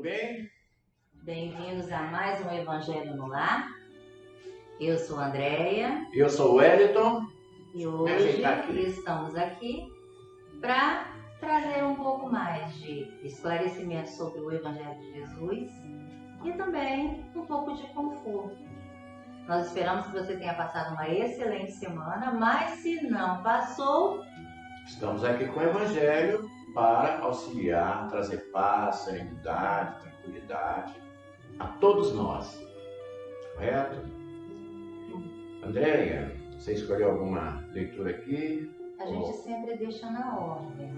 tudo bem? Bem-vindos a mais um Evangelho no Lar. Eu sou a Andréia. Eu sou o Wellington. E hoje estamos aqui para trazer um pouco mais de esclarecimento sobre o Evangelho de Jesus e também um pouco de conforto. Nós esperamos que você tenha passado uma excelente semana, mas se não passou... Estamos aqui com o Evangelho para auxiliar, trazer paz, serenidade, tranquilidade a todos nós. Correto? Andréia, você escolheu alguma leitura aqui? A gente sempre deixa na ordem,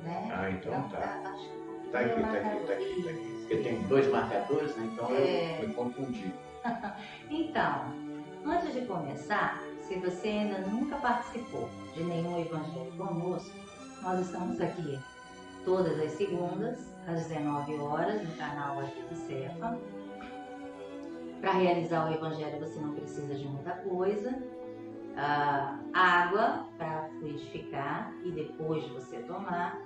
né? Ah, então tá. Acho que Tá aqui. Porque tem dois marcadores, né? Então eu me confundi. Então, antes de começar, se você ainda nunca participou de nenhum evangelho conosco, nós estamos aqui todas as segundas, às 19 horas, no canal aqui do Cefa. Para realizar o evangelho você não precisa de muita coisa. Água para fluidificar e depois de você tomar.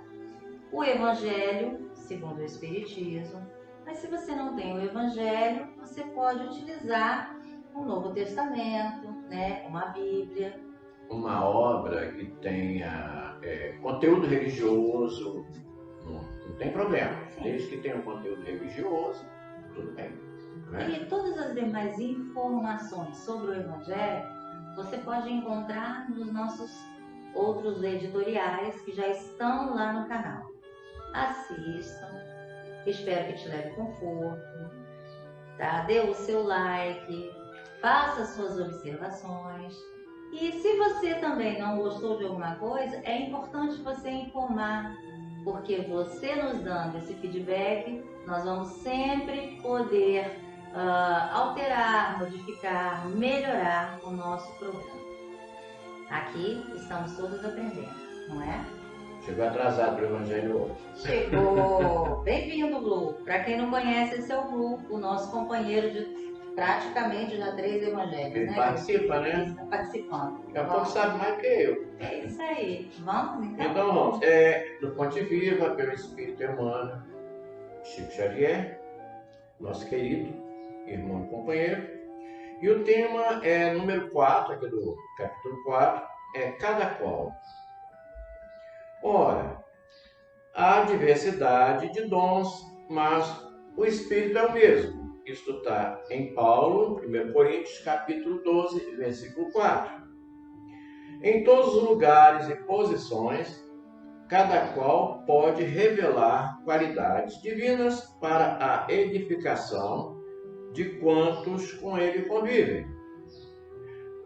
O evangelho, segundo o Espiritismo. Mas se você não tem o evangelho, você pode utilizar o Novo Testamento, né? Uma Bíblia. Uma obra que tenha conteúdo religioso, não tem problema. Desde que tenha um conteúdo religioso, tudo bem. Né? E todas as demais informações sobre o evangelho, você pode encontrar nos nossos outros editoriais que já estão lá no canal. Assistam, espero que te leve conforto, tá? Dê o seu like, faça suas observações. E se você também não gostou de alguma coisa, é importante você informar, porque você nos dando esse feedback, nós vamos sempre poder alterar, modificar, melhorar o nosso programa. Aqui estamos todos aprendendo, não é? Chegou atrasado para o Evangelho hoje. Chegou! Bem-vindo, Blue! Para quem não conhece, esse é o Blue, o nosso companheiro de praticamente já 3 evangelhos, ele né? participa, né? Ele está participando. Daqui a pouco sabe mais que eu. É isso aí. Vamos então? Então vamos. Do Fonte Viva, pelo Espírito Emmanuel, Chico Xavier, nosso querido irmão e companheiro. E o tema é número 4, aqui do capítulo 4, é cada qual. Ora, há diversidade de dons, mas o Espírito é o mesmo. Isto está em Paulo, 1 Coríntios, capítulo 12, versículo 4. Em todos os lugares e posições, cada qual pode revelar qualidades divinas para a edificação de quantos com ele convivem.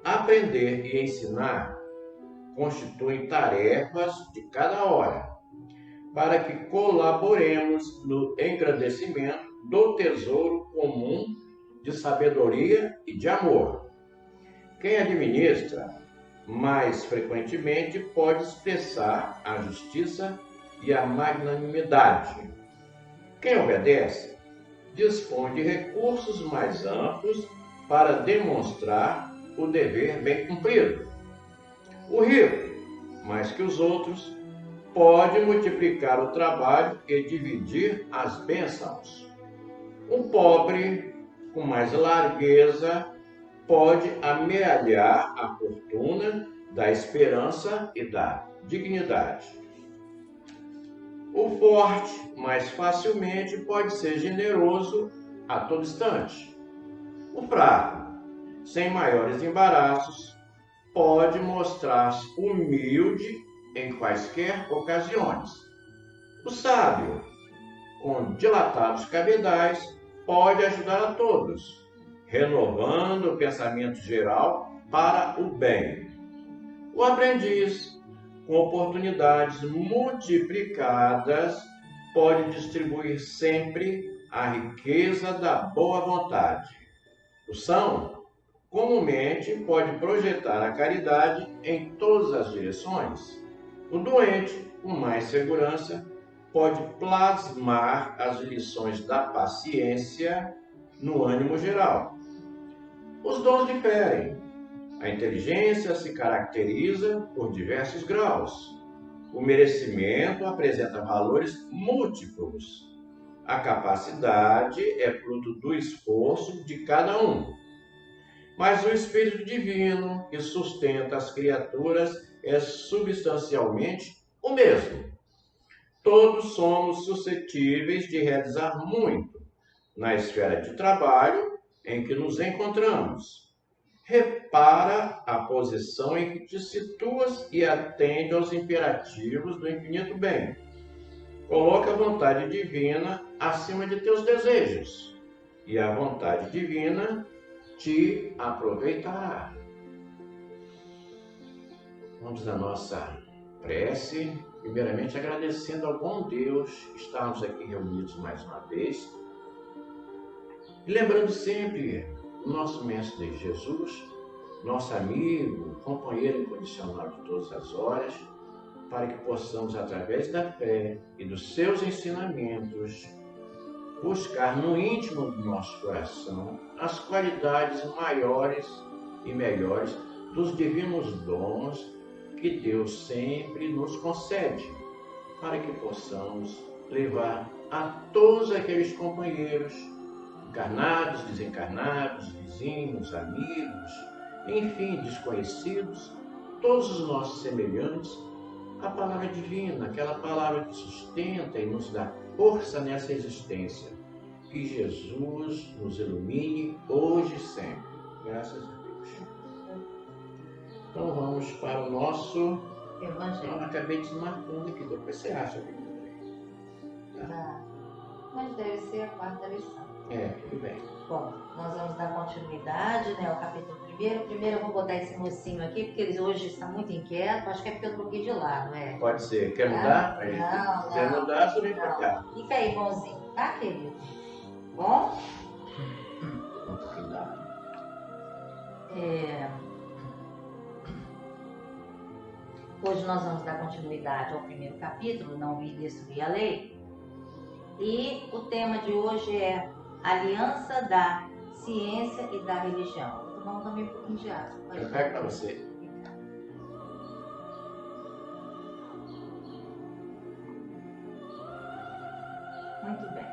Aprender e ensinar constituem tarefas de cada hora, para que colaboremos no engrandecimento do tesouro comum de sabedoria e de amor. Quem administra, mais frequentemente, pode expressar a justiça e a magnanimidade. Quem obedece, dispõe de recursos mais amplos para demonstrar o dever bem cumprido. O rico, mais que os outros, pode multiplicar o trabalho e dividir as bênçãos. Um pobre, com mais largueza, pode amealhar a fortuna da esperança e da dignidade. O forte, mais facilmente, pode ser generoso a todo instante. O fraco, sem maiores embaraços, pode mostrar-se humilde em quaisquer ocasiões. O sábio, com dilatados cabedais, pode ajudar a todos, renovando o pensamento geral para o bem. O aprendiz, com oportunidades multiplicadas, pode distribuir sempre a riqueza da boa vontade. O são, comumente, pode projetar a caridade em todas as direções. O doente, com mais segurança, pode plasmar as lições da paciência no ânimo geral. Os dons diferem. A inteligência se caracteriza por diversos graus. O merecimento apresenta valores múltiplos. A capacidade é fruto do esforço de cada um. Mas o Espírito Divino, que sustenta as criaturas, é substancialmente o mesmo. Todos somos suscetíveis de realizar muito na esfera de trabalho em que nos encontramos. Repara a posição em que te situas e atende aos imperativos do infinito bem. Coloca a vontade divina acima de teus desejos, e a vontade divina te aproveitará. Vamos à nossa prece, primeiramente agradecendo ao bom Deus estarmos aqui reunidos mais uma vez, e lembrando sempre o nosso Mestre Jesus, nosso amigo, companheiro incondicional de todas as horas, para que possamos, através da fé e dos seus ensinamentos, buscar no íntimo do nosso coração as qualidades maiores e melhores dos divinos dons que Deus sempre nos concede, para que possamos levar a todos aqueles companheiros, encarnados, desencarnados, vizinhos, amigos, enfim, desconhecidos, todos os nossos semelhantes, a palavra divina, aquela palavra que sustenta e nos dá força nessa existência. Que Jesus nos ilumine hoje e sempre. Graças a Deus. Então vamos para o nosso Evangelho. Eu acabei desmarcando aqui, depois você acha. Tá. Mas deve ser a quarta lição. Tudo bem. Bom, nós vamos dar continuidade, né, ao capítulo primeiro. Primeiro eu vou botar esse mocinho aqui, porque eles hoje estão muito inquietos. Acho que é porque eu troquei de lado, né? Pode ser. Quer mudar? Não. Se quer mudar, você vem pra cá. Fica aí, bonzinho, tá, querido? Bom? Cuidado. Hoje nós vamos dar continuidade ao primeiro capítulo, Não Vi, Destruir a Lei. E o tema de hoje é Aliança da Ciência e da Religião. Vou tomar também um pouquinho de água. Eu pego para você. Muito bem.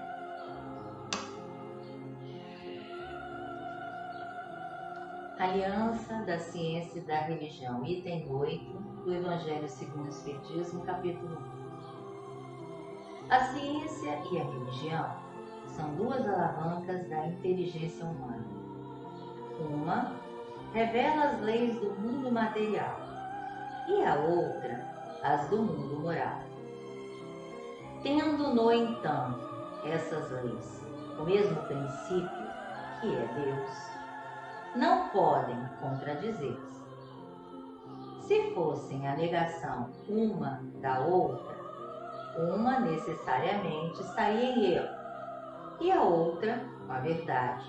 Aliança da Ciência e da Religião, item 8 do Evangelho segundo o Espiritismo, capítulo 1. A ciência e a religião são duas alavancas da inteligência humana. Uma revela as leis do mundo material e a outra as do mundo moral. Tendo, no entanto, essas leis o mesmo princípio, que é Deus, não podem contradizer-se. Se fossem a negação uma da outra, uma necessariamente estaria em erro e a outra com a verdade,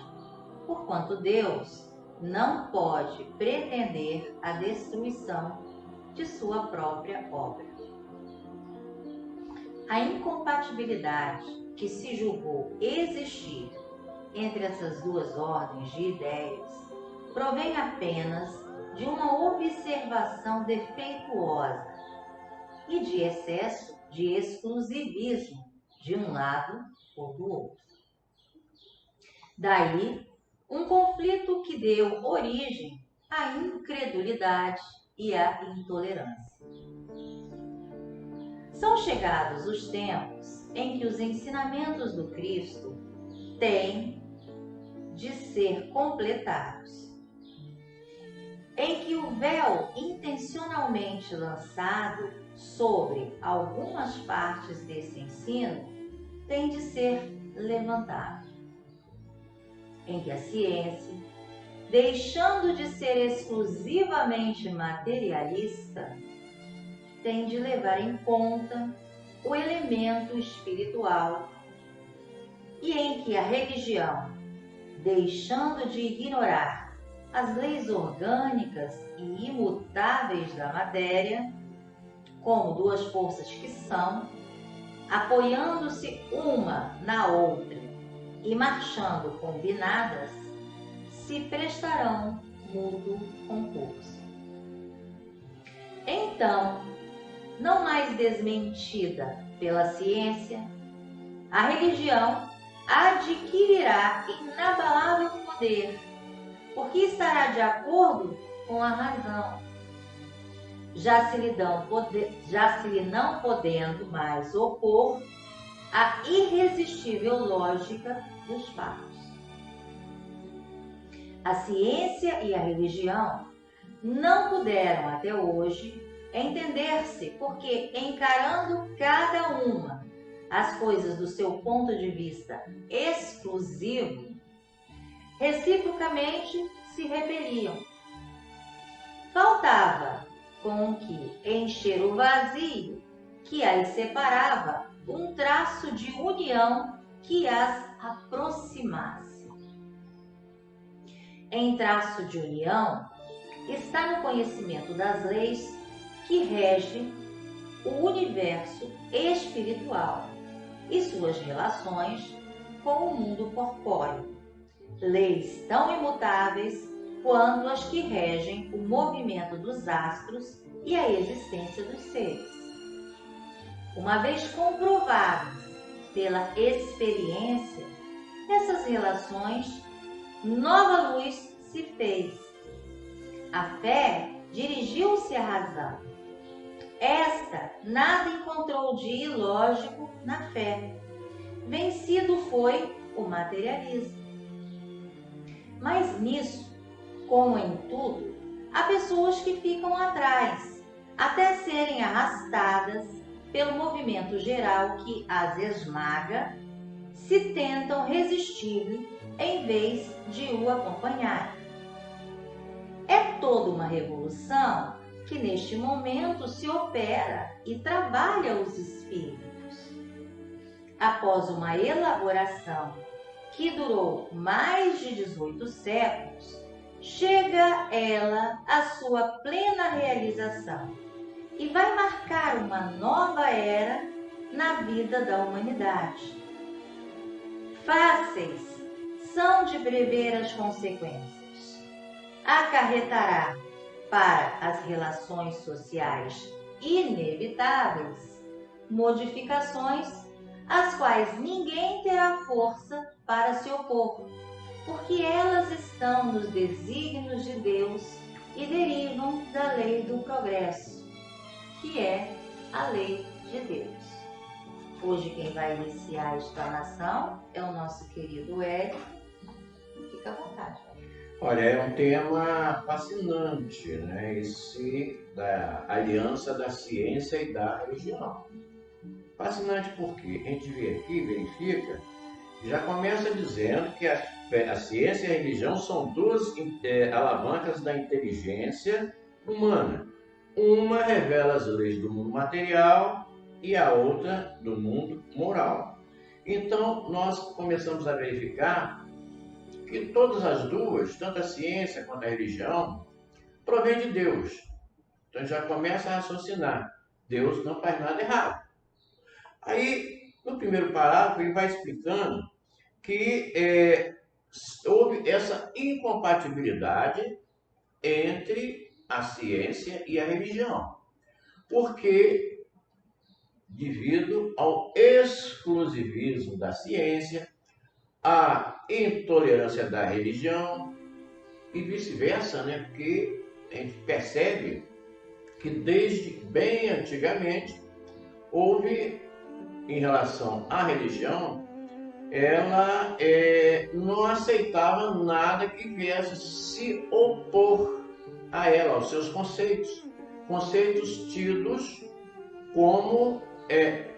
porquanto Deus não pode pretender a destruição de sua própria obra. A incompatibilidade que se julgou existir entre essas duas ordens de ideias provém apenas de uma observação defeituosa e de excesso de exclusivismo de um lado ou do outro. Daí, um conflito que deu origem à incredulidade e à intolerância. São chegados os tempos em que os ensinamentos do Cristo têm de ser completados, em que o véu intencionalmente lançado sobre algumas partes desse ensino tem de ser levantado, em que a ciência, deixando de ser exclusivamente materialista, tem de levar em conta o elemento espiritual, e em que a religião, deixando de ignorar as leis orgânicas e imutáveis da matéria, como duas forças que são, apoiando-se uma na outra e marchando combinadas, se prestarão mútuo concurso. Então, não mais desmentida pela ciência, a religião adquirirá inabalável poder, porque estará de acordo com a razão, já se lhe não podendo mais opor à irresistível lógica dos fatos. A ciência e a religião não puderam até hoje entender-se, porque, encarando cada uma as coisas do seu ponto de vista exclusivo, reciprocamente se repeliam. Faltava com que encher o vazio que as separava um traço de união que as aproximasse. Em traço de união está no conhecimento das leis que regem o universo espiritual e suas relações com o mundo corpóreo, leis tão imutáveis quanto as que regem o movimento dos astros e a existência dos seres. Uma vez comprovadas pela experiência, essas relações, nova luz se fez. A fé dirigiu-se à razão. Esta nada encontrou de ilógico na fé. Vencido foi o materialismo. Mas nisso, como em tudo, há pessoas que ficam atrás, até serem arrastadas pelo movimento geral que as esmaga, se tentam resistir em vez de o acompanhar. É toda uma revolução que neste momento se opera e trabalha os espíritos. Após uma elaboração que durou mais de 18 séculos, chega ela à sua plena realização e vai marcar uma nova era na vida da humanidade. Fáceis são de prever as consequências. Acarretará para as relações sociais inevitáveis modificações às quais ninguém terá força para se opor, porque elas estão nos desígnios de Deus e derivam da lei do progresso, que é a lei de Deus. Hoje quem vai iniciar a explanação é o nosso querido Hélio. Fica à vontade. Olha, é um tema fascinante, né? Esse da aliança da ciência e da religião. Fascinante porque a gente vê aqui, verifica, já começa dizendo que a ciência e a religião são duas alavancas da inteligência humana. Uma revela as leis do mundo material e a outra do mundo moral. Então, nós começamos a verificar que todas as duas, tanto a ciência quanto a religião, provém de Deus. Então já começa a raciocinar. Deus não faz nada errado. Aí, no primeiro parágrafo, ele vai explicando que houve essa incompatibilidade entre a ciência e a religião. Porque, devido ao exclusivismo da ciência, a intolerância da religião e vice-versa, né? Porque a gente percebe que desde bem antigamente houve, em relação à religião, ela não aceitava nada que viesse se opor a ela, aos seus conceitos. Conceitos tidos como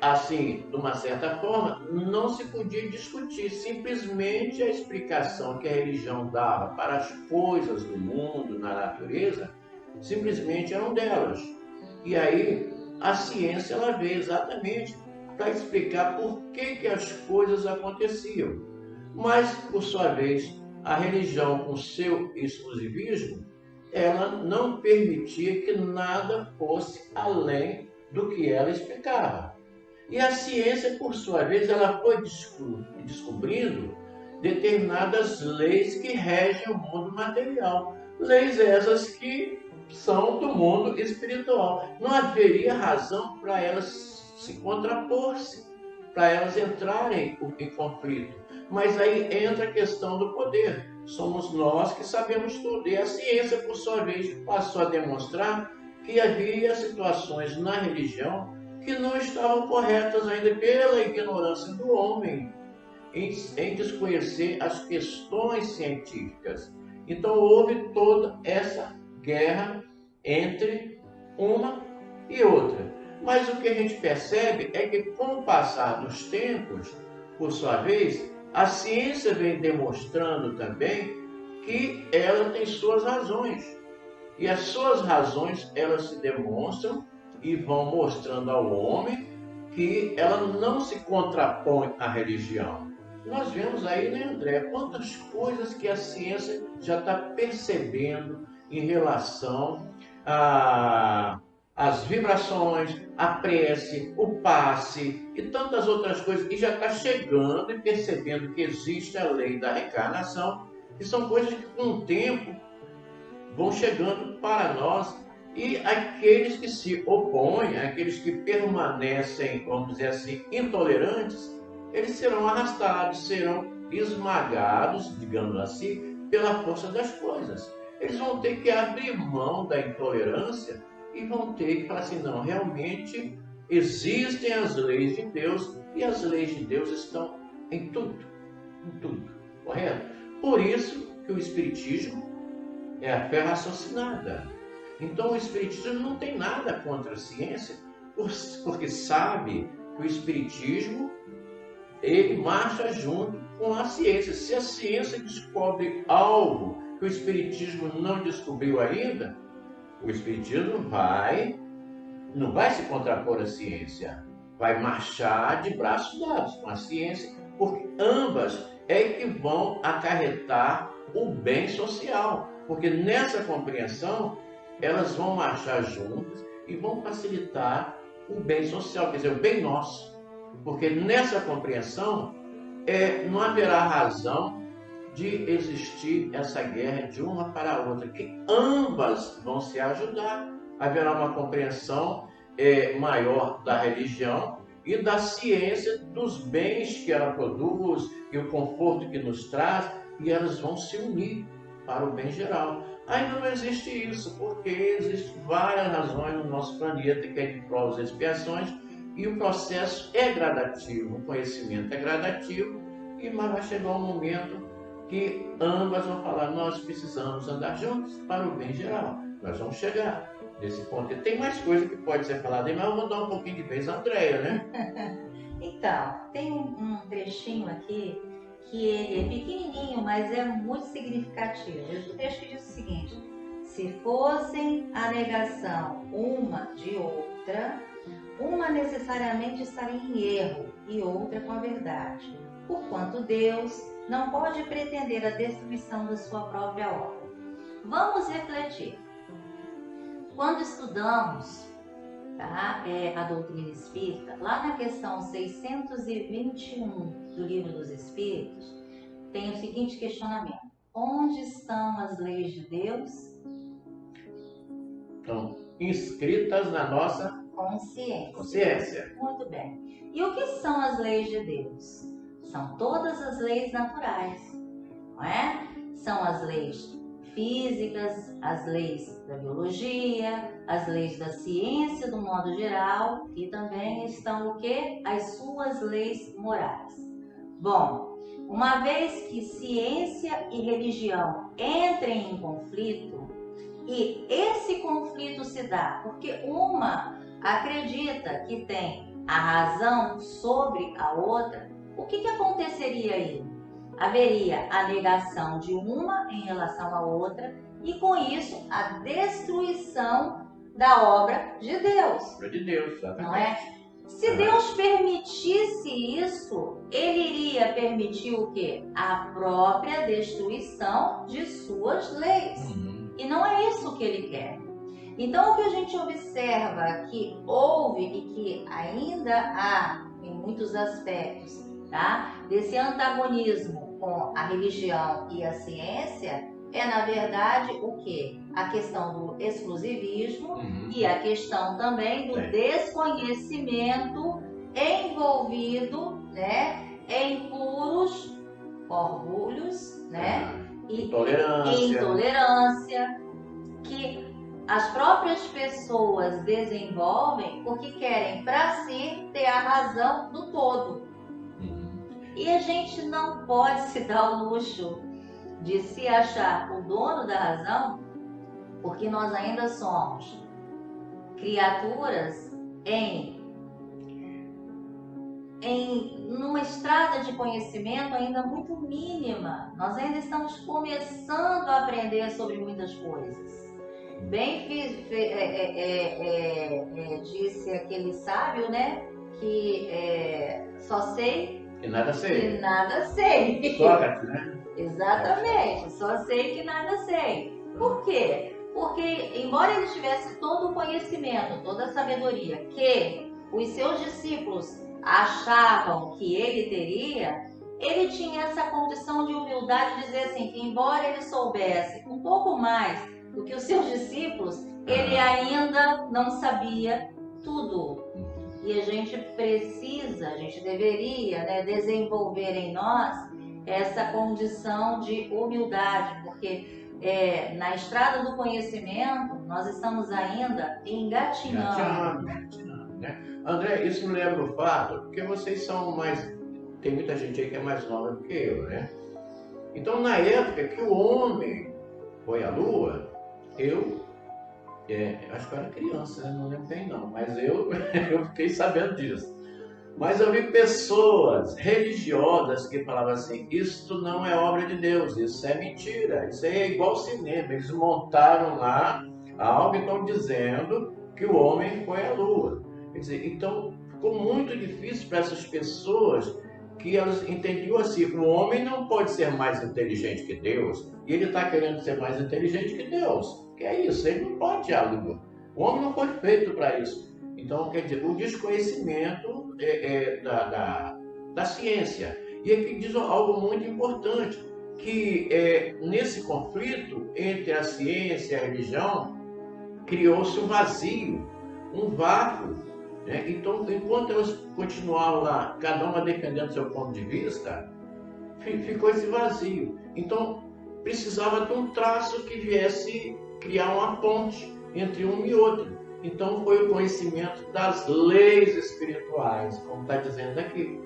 assim, de uma certa forma, não se podia discutir. Simplesmente a explicação que a religião dava para as coisas do mundo, na natureza, simplesmente eram delas. E aí a ciência ela veio exatamente para explicar por que as coisas aconteciam. Mas, por sua vez, a religião, com seu exclusivismo, ela não permitia que nada fosse além do que ela explicava. E a ciência, por sua vez, ela foi descobrindo determinadas leis que regem o mundo material. Leis essas que são do mundo espiritual. Não haveria razão para elas se contrapor-se. para elas entrarem em conflito. Mas aí entra a questão do poder. Somos nós que sabemos tudo. E a ciência, por sua vez, passou a demonstrar que havia situações na religião que não estavam corretas ainda pela ignorância do homem em desconhecer as questões científicas. Então houve toda essa guerra entre uma e outra. Mas o que a gente percebe é que, com o passar dos tempos, por sua vez, a ciência vem demonstrando também que ela tem suas razões. E as suas razões, elas se demonstram e vão mostrando ao homem que ela não se contrapõe à religião. Nós vemos aí, né, André, quantas coisas que a ciência já está percebendo em relação às vibrações, a prece, o passe e tantas outras coisas, e já está chegando e percebendo que existe a lei da reencarnação, que são coisas que com o tempo vão chegando para nós. E aqueles que se opõem, aqueles que permanecem, vamos dizer assim, intolerantes, eles serão arrastados, serão esmagados, digamos assim, pela força das coisas. Eles vão ter que abrir mão da intolerância e vão ter que falar assim, não, realmente existem as leis de Deus e as leis de Deus estão em tudo, correto? Por isso que o Espiritismo é a fé raciocinada. Então o Espiritismo não tem nada contra a ciência, porque sabe que o Espiritismo ele marcha junto com a ciência. Se a ciência descobre algo que o Espiritismo não descobriu ainda, o Espiritismo não vai se contrapor à ciência, vai marchar de braços dados com a ciência, porque ambas é que vão acarretar o bem social, porque nessa compreensão elas vão marchar juntas e vão facilitar o bem social, quer dizer, o bem nosso. Porque nessa compreensão não haverá razão de existir essa guerra de uma para a outra, que ambas vão se ajudar. Haverá uma compreensão maior da religião e da ciência, dos bens que ela produz e o conforto que nos traz, e elas vão se unir para o bem geral. Ainda não existe isso, porque existem várias razões no nosso planeta que é de provas e expiações, e o processo é gradativo, o conhecimento é gradativo, mas vai chegar um momento que ambas vão falar, nós precisamos andar juntos para o bem geral. Nós vamos chegar nesse ponto. E tem mais coisa que pode ser falada aí, mas eu vou dar um pouquinho de vez à Andréia, né? Então, tem um trechinho aqui que ele é pequenininho, mas é muito significativo. O trecho que diz o seguinte: se fossem a negação uma de outra, uma necessariamente estaria em erro e outra com a verdade, porquanto Deus não pode pretender a destruição da sua própria obra. Vamos refletir. Quando estudamos a doutrina espírita, lá na questão 621 do Livro dos Espíritos, tem o seguinte questionamento: onde estão as leis de Deus? Estão inscritas na nossa consciência. Muito bem. E o que são as leis de Deus? São todas as leis naturais, não é? São as leis físicas, as leis da biologia, as leis da ciência do modo geral, e também estão o quê? As suas leis morais. Bom, uma vez que ciência e religião entrem em conflito, e esse conflito se dá porque uma acredita que tem a razão sobre a outra, o que aconteceria aí? Haveria a negação de uma em relação à outra e, com isso, a destruição da obra de Deus. Obra de Deus, exatamente. Não é? Se Deus permitisse isso, Ele iria permitir o quê? A própria destruição de suas leis. E não é isso que Ele quer. Então, o que a gente observa que houve e que ainda há, em muitos aspectos, desse antagonismo com a religião e a ciência, é, na verdade, o quê? A questão do exclusivismo e a questão também do desconhecimento envolvido, né, em puros orgulhos, né, e intolerância, que as próprias pessoas desenvolvem porque querem para si ter a razão do todo. E a gente não pode se dar o luxo de se achar o dono da razão, porque nós ainda somos criaturas numa estrada de conhecimento ainda muito mínima. Nós ainda estamos começando a aprender sobre muitas coisas. Bem disse aquele sábio, né, que só sei que nada sei. Que nada sei. Sócrates, né? Exatamente, só sei que nada sei. Por quê? Porque, embora ele tivesse todo o conhecimento, toda a sabedoria que os seus discípulos achavam que ele teria, ele tinha essa condição de humildade de dizer assim, que embora ele soubesse um pouco mais do que os seus discípulos, ele ainda não sabia tudo. E a gente deveria, né, desenvolver em nós essa condição de humildade, porque na estrada do conhecimento nós estamos ainda engatinhando. Né? André, isso me lembra o fato, porque vocês são tem muita gente aí que é mais nova do que eu, né? Então, na época que o homem foi à Lua, acho que eu era criança, né? Não lembro bem não, mas eu fiquei sabendo disso. Mas eu vi pessoas religiosas que falavam assim, isso não é obra de Deus, isso é mentira, isso é igual cinema. Eles montaram lá algo e estão dizendo que o homem foi à Lua. Quer dizer, então ficou muito difícil para essas pessoas, que elas entendiam assim, o homem não pode ser mais inteligente que Deus, e ele está querendo ser mais inteligente que Deus. Que é isso, ele não pode ir à Lua. O homem não foi feito para isso. Então, quer dizer, o desconhecimento da ciência. E aqui diz algo muito importante, que nesse conflito entre a ciência e a religião, criou-se um vazio, um vácuo. Né? Então, enquanto elas continuavam lá, cada uma defendendo seu ponto de vista, ficou esse vazio. Então, precisava de um traço que viesse criar uma ponte entre um e outro. Então foi o conhecimento das leis espirituais, como está dizendo aqui,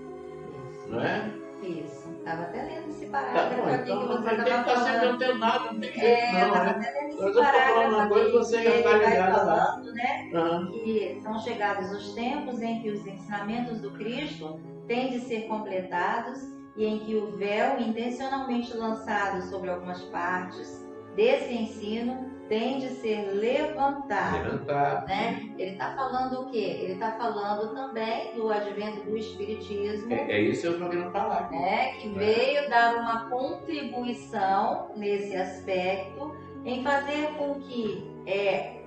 não é? Isso. Estava até lendo esse parágrafo aqui então, que você estava falando. Está sempre antenado, não tem jeito não, estava né? até lendo esse Mas eu estou falando uma coisa, você já está ligado lá. Né? Que são chegados os tempos em que os ensinamentos do Cristo têm de ser completados e em que o véu intencionalmente lançado sobre algumas partes desse ensino tem de ser levantado. Né? Ele está falando o quê? Ele está falando também do advento do Espiritismo. É isso que eu estou querendo falar. Né? Que veio dar uma contribuição nesse aspecto, em fazer com que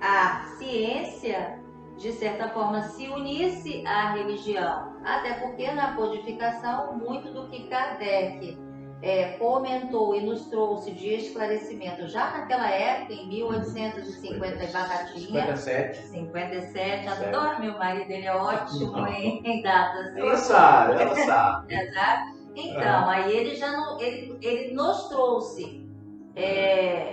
a ciência, de certa forma, se unisse à religião. Até porque na codificação, muito do que Kardec comentou e nos trouxe de esclarecimento já naquela época, em 1850 e batatinha. 57. Adoro meu marido, ele é ótimo em datas. Ela sabe. Exato. Então, aí ele já ele nos trouxe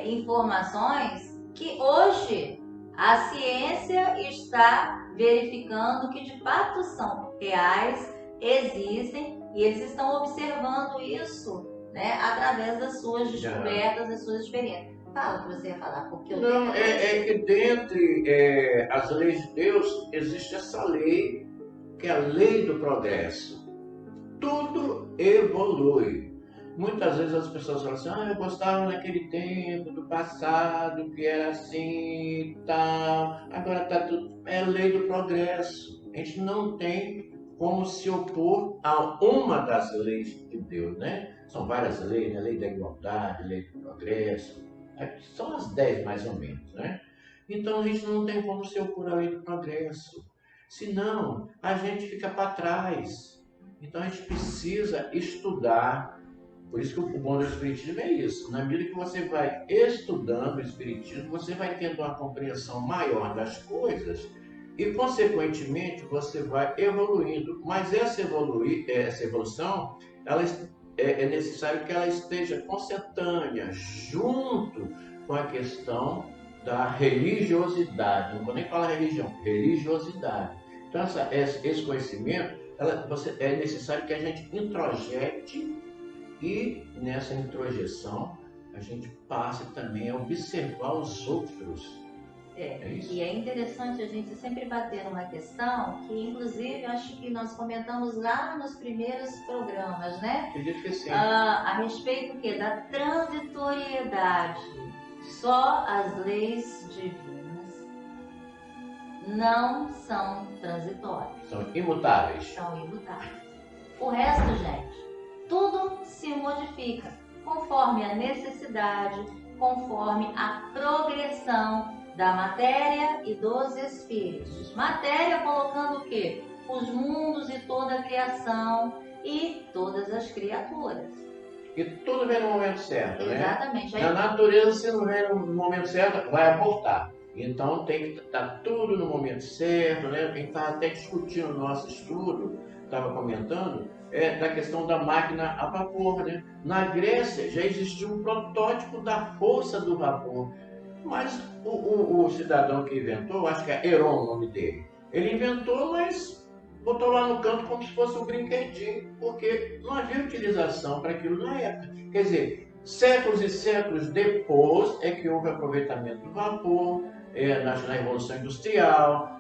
informações que hoje a ciência está verificando que de fato são reais, existem, e eles estão observando isso, né, através das suas descobertas, das suas experiências. Fala o que você ia falar, porque eu não, é que dentre as leis de Deus existe essa lei, que é a lei do progresso. Tudo evolui. Muitas vezes as pessoas falam assim, eu gostava naquele tempo, do passado, que era assim e tal. Agora está tudo... É a lei do progresso. A gente não tem como se opor a uma das leis de Deus, né? São várias leis, né? Lei da igualdade, lei do progresso. São as 10 mais ou menos, né? Então a gente não tem como se opor à lei do progresso. Senão a gente fica para trás. Então a gente precisa estudar. Por isso que o bom do Espiritismo é isso. Na medida que você vai estudando o Espiritismo, você vai tendo uma compreensão maior das coisas, e consequentemente você vai evoluindo. Mas essa evolução, é necessário que ela esteja consentânea, junto com a questão da religiosidade. Não vou nem falar religião, religiosidade. Então, esse conhecimento, é necessário que a gente introjete, e nessa introjeção a gente passe também a observar os outros. E é interessante a gente sempre bater numa questão que, inclusive, acho que nós comentamos lá nos primeiros programas, né? Acredito que sim. A respeito do quê? Da transitoriedade. Só as leis divinas não são transitórias. São imutáveis. São imutáveis. O resto, gente, tudo se modifica conforme a necessidade, conforme a progressão da matéria e dos espíritos. Matéria colocando o quê? Os mundos e toda a criação e todas as criaturas. E tudo vem no momento certo, né? Exatamente. Na natureza, se não vem no momento certo, vai abortar. Então tem que estar tudo no momento certo, né? Quem está até discutindo o nosso estudo, estava comentando, da questão da máquina a vapor, né? Na Grécia já existia um protótipo da força do vapor. Mas o cidadão que inventou, acho que é Heron o nome dele, ele inventou, mas botou lá no canto como se fosse um brinquedinho, porque não havia utilização para aquilo na época. Quer dizer, séculos e séculos depois é que houve aproveitamento do vapor, na Revolução Industrial,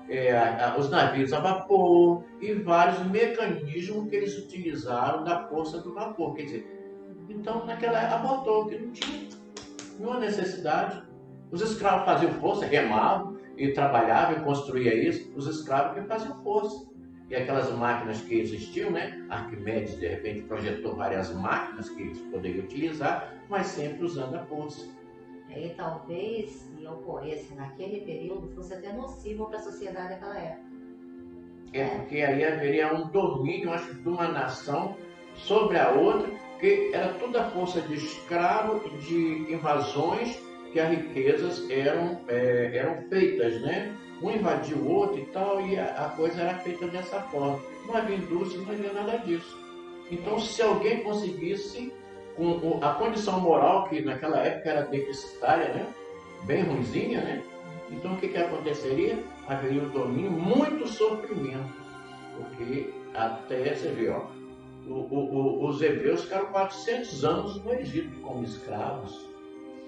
os navios a vapor e vários mecanismos que eles utilizaram da força do vapor. Quer dizer, então naquela época abortou, que não tinha nenhuma necessidade. Os escravos faziam força, remavam e trabalhavam e construíam isso. Os escravos que faziam força. E aquelas máquinas que existiam, né? Arquimedes, de repente, projetou várias máquinas que eles poderiam utilizar, mas sempre usando a força. E talvez, se ocorresse naquele período, fosse até nocivo para a sociedade daquela época. Porque aí haveria um domínio, acho, de uma nação sobre a outra, que era toda a força de escravo, de invasões, que as riquezas eram feitas, né? Um invadia o outro e tal, e a coisa era feita dessa forma. Não havia indústria, não havia nada disso. Então, se alguém conseguisse, com a condição moral, que naquela época era deficitária, né? Bem ruinzinha, né? Então, o que aconteceria? Haveria um domínio, muito sofrimento. Porque até, você vê, ó, os hebreus ficaram 400 anos no Egito como escravos.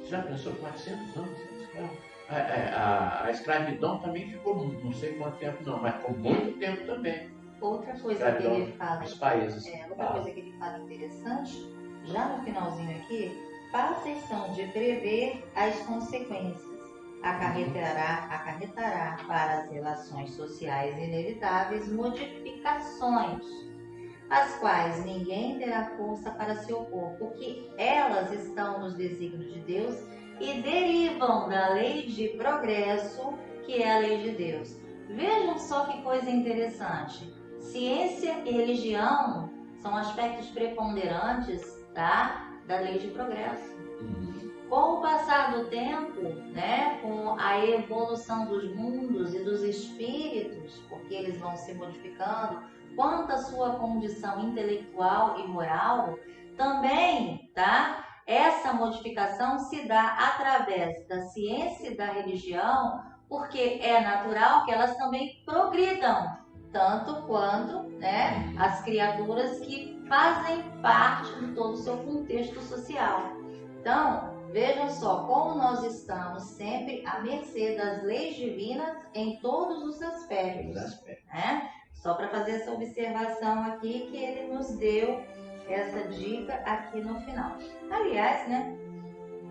Já pensou 400 anos sendo escravo? A escravidão também ficou, não sei quanto tempo não, mas ficou muito tempo também. Outra coisa que ele fala, os países. Outra coisa que ele fala interessante, já no finalzinho aqui, fáceis são de prever as consequências. Acarretará para as relações sociais inevitáveis modificações, as quais ninguém terá força para se opor, porque elas estão nos desígnios de Deus e derivam da lei de progresso, que é a lei de Deus. Vejam só que coisa interessante. Ciência e religião são aspectos preponderantes, tá, da lei de progresso. Com o passar do tempo, né, com a evolução dos mundos e dos espíritos, porque eles vão se modificando, quanto à sua condição intelectual e moral, também, tá? Essa modificação se dá através da ciência e da religião, porque é natural que elas também progridam, tanto quanto, né, as criaturas que fazem parte de todo o seu contexto social. Então, vejam só como nós estamos sempre à mercê das leis divinas em todos os aspectos, né? Só para fazer essa observação aqui que ele nos deu essa dica aqui no final. Aliás, né,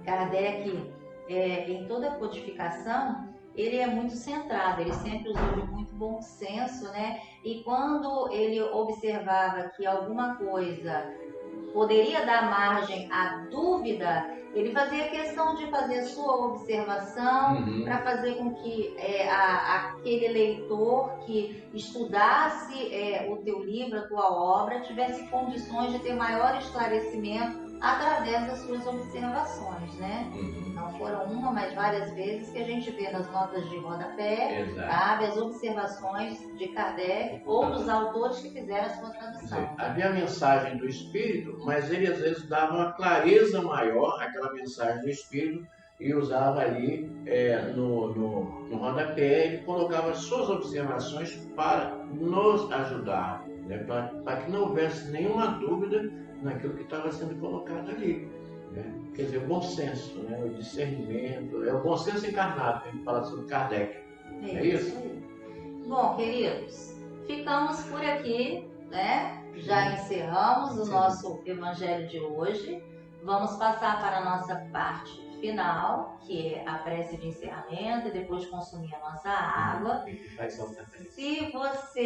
Kardec, em toda a codificação, ele é muito centrado, ele sempre usou de muito bom senso, né? E quando ele observava que alguma coisa poderia dar margem à dúvida, ele fazia questão de fazer sua observação para fazer com que aquele leitor que estudasse o teu livro, a tua obra, tivesse condições de ter maior esclarecimento através das suas observações, né? Não foram uma, mas várias vezes que a gente vê nas notas de rodapé, sabe, as observações de Kardec ou dos autores que fizeram a sua tradução. Havia a mensagem do Espírito, mas ele às vezes dava uma clareza maior àquela mensagem do Espírito e usava ali no rodapé, ele colocava as suas observações para nos ajudar, né? Para que não houvesse nenhuma dúvida naquilo que estava sendo colocado ali. Né? Quer dizer, o bom senso, né? O discernimento, é o bom senso encarnado que a gente fala sobre Kardec. É isso? Bom, queridos, ficamos por aqui, né? Já encerramos o nosso evangelho de hoje. Vamos passar para a nossa parte final, que é a prece de encerramento e depois consumir a nossa água. Se você...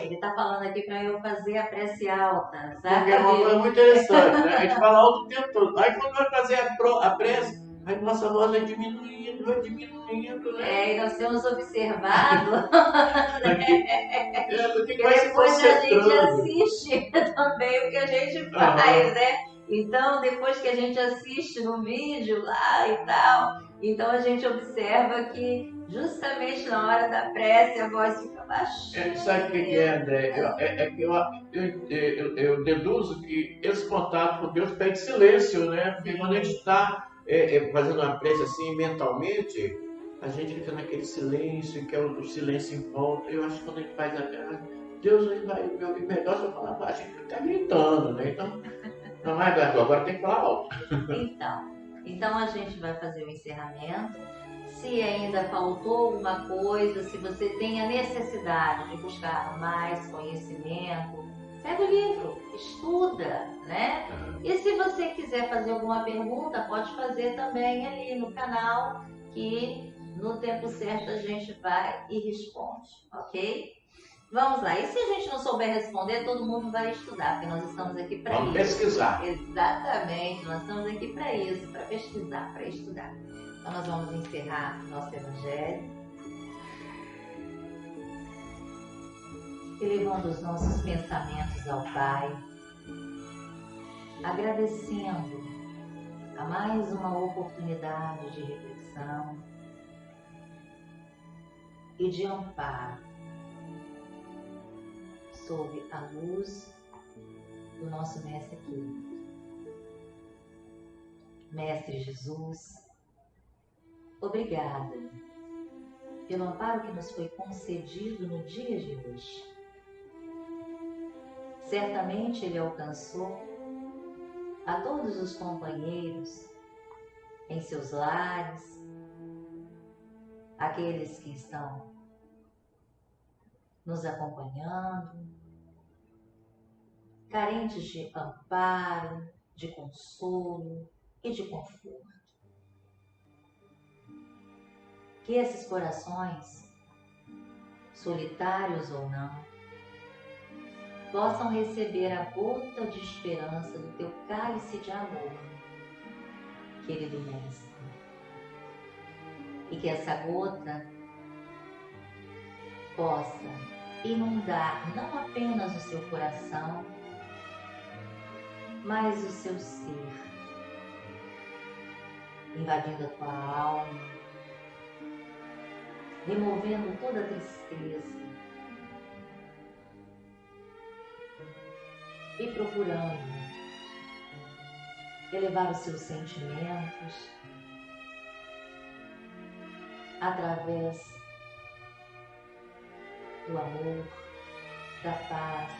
ele está falando aqui para eu fazer a prece alta, sabe? Porque é uma coisa muito interessante, né? A gente fala alto o tempo todo. Aí quando vai fazer a prece, aí nossa voz vai diminuindo, né? E nós temos observado porque que vai se depois a gente concentrando. assiste também o que a gente faz, né? Então, depois que a gente assiste no vídeo lá e tal, então a gente observa que justamente na hora da prece a voz fica baixinha. Sabe o que é, André? Eu deduzo que esse contato com Deus pede silêncio, né? Porque quando a gente está fazendo uma prece assim mentalmente, a gente fica naquele silêncio, que é o silêncio em volta. Eu acho que quando a gente faz a prece, Deus vai me ouvir melhor se eu falar baixo, a gente fica gritando, né? Então, não é verdade, agora tem que falar alto. Então a gente vai fazer o encerramento. Se ainda faltou alguma coisa, se você tem a necessidade de buscar mais conhecimento, pega o livro, estuda, né? E se você quiser fazer alguma pergunta, pode fazer também ali no canal, que no tempo certo a gente vai e responde, ok? Vamos lá. E se a gente não souber responder, todo mundo vai estudar, porque nós estamos aqui para isso. Vamos pesquisar. Exatamente. Nós estamos aqui para isso, para pesquisar, para estudar. Então nós vamos encerrar nosso evangelho, elevando os nossos pensamentos ao Pai, agradecendo a mais uma oportunidade de reflexão e de amparo sob a luz do nosso Mestre querido. Mestre Jesus, obrigada pelo amparo que nos foi concedido no dia de hoje. Certamente ele alcançou a todos os companheiros em seus lares, aqueles que estão nos acompanhando, carentes de amparo, de consolo e de conforto. Que esses corações, solitários ou não, possam receber a gota de esperança do teu cálice de amor, querido Mestre. E que essa gota possa inundar não apenas o seu coração, mas o seu ser, invadindo a tua alma, removendo toda a tristeza e procurando elevar os seus sentimentos através do amor, da paz,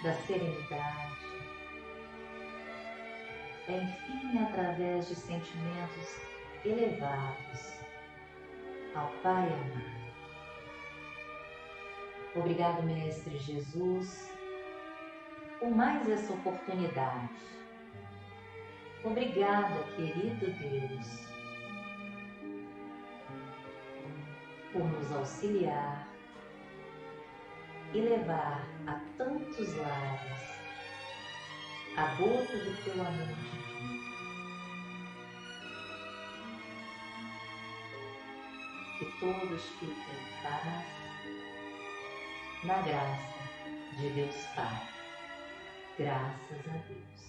da serenidade, enfim, através de sentimentos elevados ao Pai amado. Obrigado, Mestre Jesus, por mais essa oportunidade. Obrigada, querido Deus, por nos auxiliar e levar a tantos lares a gota do teu amor divino. Que todos fiquem em paz, na graça de Deus Pai. Graças a Deus.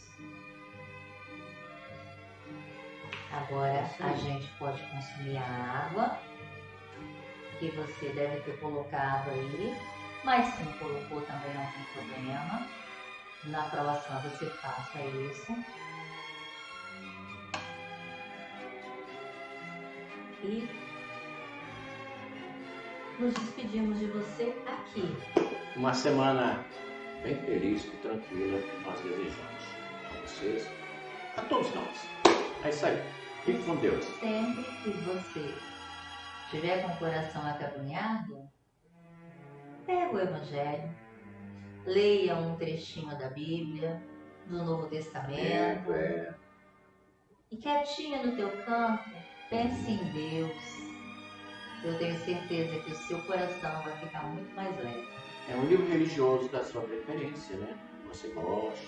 Agora a gente pode consumir a água que você deve ter colocado aí, mas se não colocou também não tem problema. Na próxima você faça isso. E nos despedimos de você aqui. Uma semana bem feliz e tranquila que nós desejamos a vocês, a todos nós. É isso aí. Fique com Deus. Sempre que você estiver com o coração acabrunhado, pega o Evangelho, leia um trechinho da Bíblia, do Novo Testamento, e quietinho no teu canto, pense em Deus. Eu tenho certeza que o seu coração vai ficar muito mais leve. É um livro religioso da sua preferência, né? Você gosta.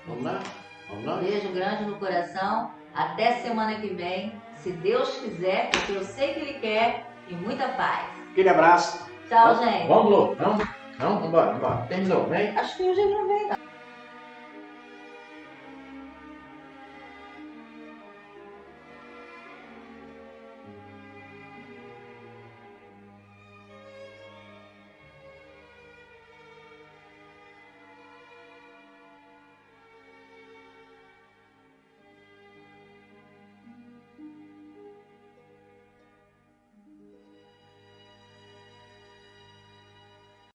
Vamos lá? Vamos lá? Um beijo grande no coração. Até semana que vem, se Deus quiser, porque eu sei que Ele quer, e muita paz. Aquele abraço. Tchau, gente. Vamos embora. Vamos embora. Tem visão, vem? Acho que hoje ele não vem, não.